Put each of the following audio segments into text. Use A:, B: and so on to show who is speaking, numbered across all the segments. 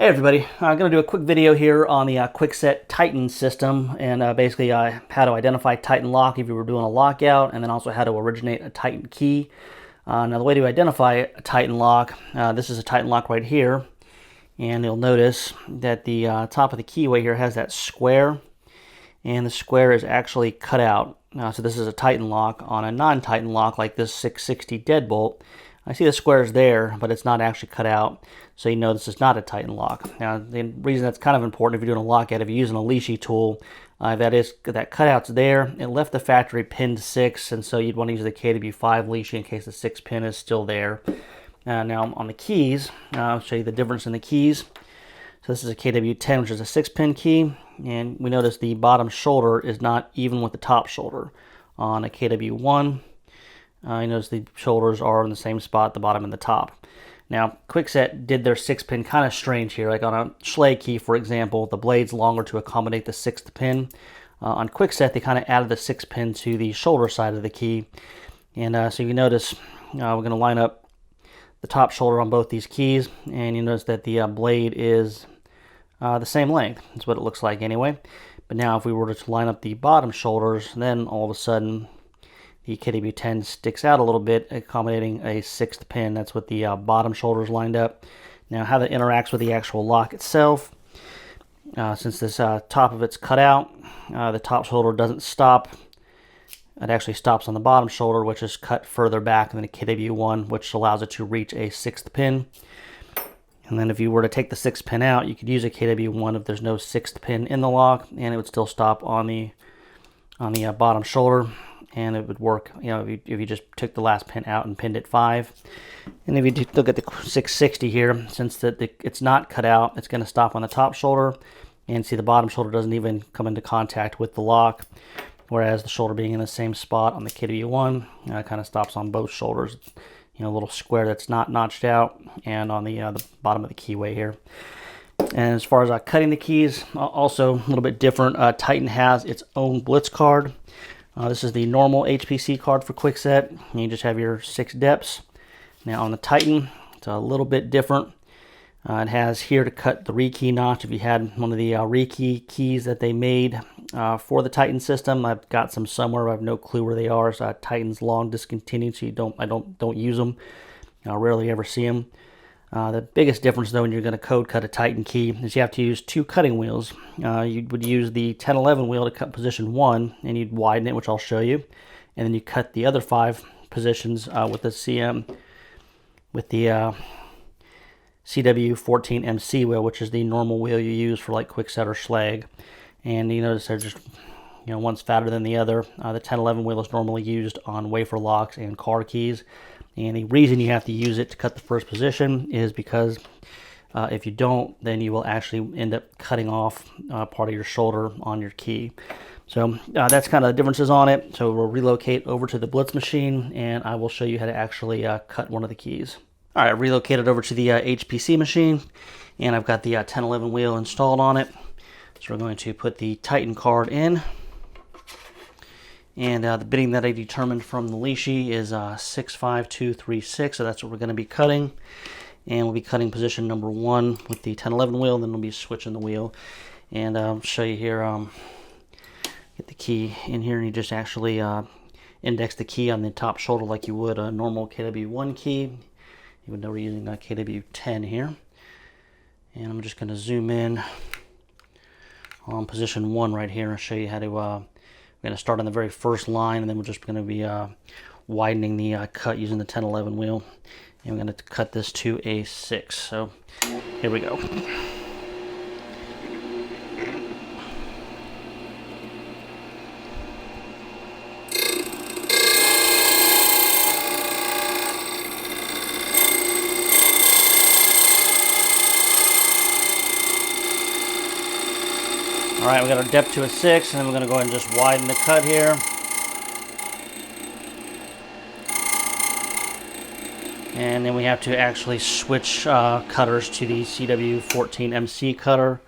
A: Hey everybody, I'm going to do a quick video here on the Kwikset Titan system and basically how to identify Titan lock if you were doing a lockout, and then also how to originate a Titan key. Now the way to identify a Titan lock, this is a Titan lock right here, and you'll notice that the top of the keyway here has that square, and the square is actually cut out. So this is a Titan lock. On a non-Titan lock like this 660 deadbolt, I see the square is there, but it's not actually cut out, so you know this is not a Titan lock. Now, the reason that's kind of important if you're doing a lockout, if you're using a leashy tool, that cutout's there. It left the factory pinned 6, and so you'd want to use the KW5 leashy in case the 6 pin is still there. Now, on the keys, I'll show you the difference in the keys. So this is a KW10, which is a 6-pin key, and we notice the bottom shoulder is not even with the top shoulder. On a KW1, you notice the shoulders are in the same spot, the bottom and the top. Now, Kwikset did their 6-pin kind of strange here. Like on a Schley key, for example, the blade's longer to accommodate the 6th pin. On Kwikset, they kind of added the 6th pin to the shoulder side of the key. And so you notice we're going to line up the top shoulder on both these keys, and you notice that the blade is the same length. That's what it looks like anyway. But now if we were to line up the bottom shoulders, then all of a sudden the KW10 sticks out a little bit, accommodating a 6th pin. That's what the bottom shoulder is lined up. Now, how that interacts with the actual lock itself, since this top of it's cut out, the top shoulder doesn't stop. It actually stops on the bottom shoulder, which is cut further back than the KW1, which allows it to reach a 6th pin. And then if you were to take the 6th pin out, you could use a KW1 if there's no 6th pin in the lock, and it would still stop on the bottom shoulder. And it would work, you know, if you just took the last pin out and pinned it 5. And if you look at the 660 here, since it's not cut out, it's going to stop on the top shoulder. And see, the bottom shoulder doesn't even come into contact with the lock, whereas the shoulder being in the same spot on the KW1 kind of stops on both shoulders. You know, a little square that's not notched out, and on the bottom of the keyway here. And as far as cutting the keys, also a little bit different. Titan has its own Blitz card. This is the normal HPC card for Kwikset. You just have your 6 depths. Now on the Titan, it's a little bit different. It has here to cut the rekey notch. If you had one of the rekey keys that they made for the Titan system, I've got some somewhere. I have no clue where they are. So Titan's long discontinued, so I don't use them. I rarely ever see them. The biggest difference, though, when you're going to code cut a Titan key is you have to use 2 cutting wheels. You would use the 1011 wheel to cut position 1, and you'd widen it, which I'll show you. And then you cut the other 5 positions with the CW10MC wheel, which is the normal wheel you use for like Kwikset or Schley. And you notice they're just, you know, one's fatter than the other. The 1011 wheel is normally used on wafer locks and car keys. And the reason you have to use it to cut the first position is because if you don't, then you will actually end up cutting off part of your shoulder on your key. So that's kind of the differences on it. So we'll relocate over to the Blitz machine, and I will show you how to actually cut one of the keys. All right, I relocated over to the HPC machine, and I've got the 1011 wheel installed on it. So we're going to put the Titan card in. And the bitting that I determined from the leashy is 65236, so that's what we're going to be cutting. And we'll be cutting position number 1 with the 1011 wheel, then we'll be switching the wheel. And I'll show you here, get the key in here, and you just actually index the key on the top shoulder like you would a normal KW1 key, even though we're using a KW10 here. And I'm just going to zoom in on position 1 right here and show you how to... we're going to start on the very first line, and then we're just going to be widening the cut using the 1011 wheel. And we're going to cut this to a 6. So here we go. All right, we got our depth to a 6, and then we're going to go ahead and just widen the cut here. And then we have to actually switch cutters to the CW10MC cutter,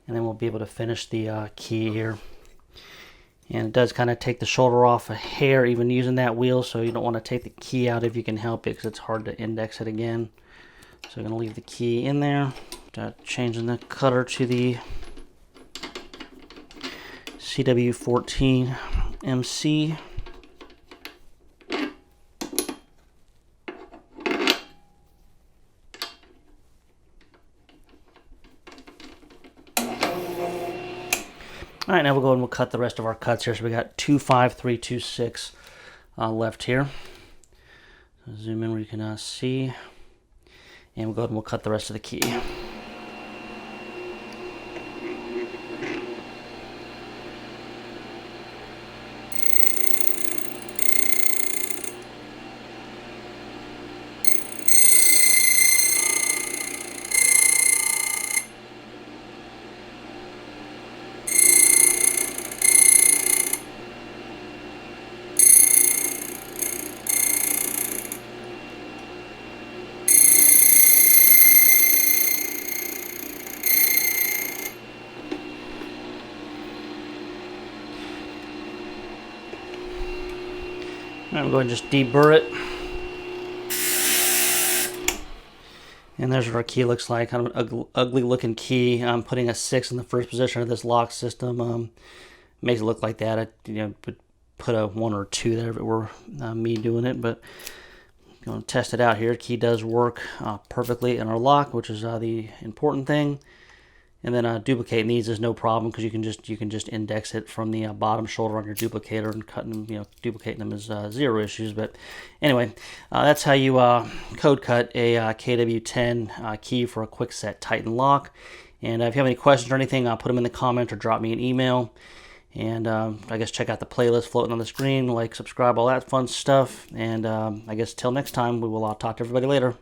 A: and then we'll be able to finish the key here. And it does kind of take the shoulder off a hair even using that wheel, so you don't want to take the key out if you can help it, because it's hard to index it again. So we're going to leave the key in there. Changing the cutter to the KW10 MC. All right, now we'll go and we'll cut the rest of our cuts here. So we got 2, 5, 3, 2, 6 left here. So zoom in where you can see. And we'll go ahead and we'll cut the rest of the key. I'm going to just deburr it. And there's what our key looks like, kind of an ugly looking key. I'm putting a 6 in the first position of this lock system. Makes it look like that. I put a 1 or 2 there if it were me doing it, but I'm going to test it out here. Key does work perfectly in our lock, which is the important thing. And then duplicating these is no problem because you can just index it from the bottom shoulder on your duplicator, and cutting them, duplicating them is 0 issues. But anyway, that's how you code cut a KW10 key for a Kwikset Titan lock. And if you have any questions or anything, put them in the comments or drop me an email. And I guess check out the playlist floating on the screen, like, subscribe, all that fun stuff. And I guess till next time, we will talk to everybody later.